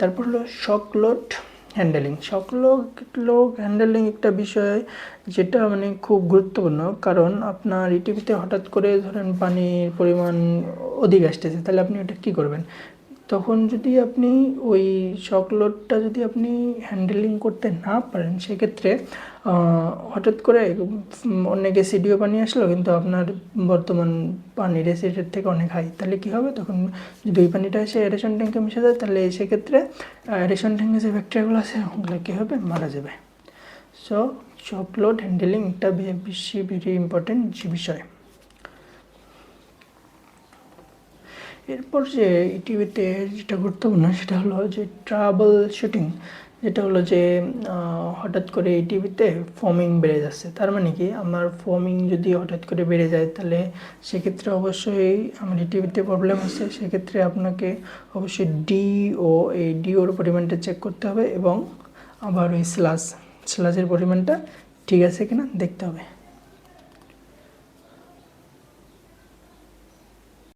তারপর হলো শক load handling. শক load handling একটা বিষয় যেটা মানে খুব গুরুত্বপূর্ণ, কারণ আপনার ইটিভিতে হঠাৎ করে ধরেন পানির পরিমাণ অধিক আসতেছে, তাহলে আপনি ওটা কী করবেন? তখন যদি আপনি ওই শক লোডটা যদি আপনি হ্যান্ডেলিং করতে না পারেন, সেক্ষেত্রে হঠাৎ করে অনেক অ্যাসিডীয় পানি আসলো, কিন্তু আপনার বর্তমান পানির অ্যাসিডের থেকে অনেক হাই, তাহলে কী হবে? তখন যদি ওই পানিটা এসে এরেশন ট্যাঙ্কে মিশে যায়, তাহলে সেক্ষেত্রে এরেশন ট্যাঙ্কে যে ব্যাকটেরিয়াগুলো আছে ওগুলো কী হবে? মারা যাবে। সো শক লোড হ্যান্ডেলিং একটা বেশি ভেরি ইম্পর্টেন্ট বিষয়। এরপর যে ইটিভিতে যেটা গুরুত্বপূর্ণ সেটা হলো যে ট্রাবল শুটিং, যেটা হলো যে হঠাৎ করে ইটিভিতে ফোমিং বেড়ে যাচ্ছে। তার মানে কি, আমার ফোমিং যদি হঠাৎ করে বেড়ে যায়, তাহলে সেক্ষেত্রে অবশ্যই আমার ইটিভিতে প্রবলেম আছে। সেক্ষেত্রে আপনাকে অবশ্যই এই ডিওর পরিমাণটা চেক করতে হবে, এবং আবার ওই স্লাজের পরিমাণটা ঠিক আছে কিনা দেখতে হবে।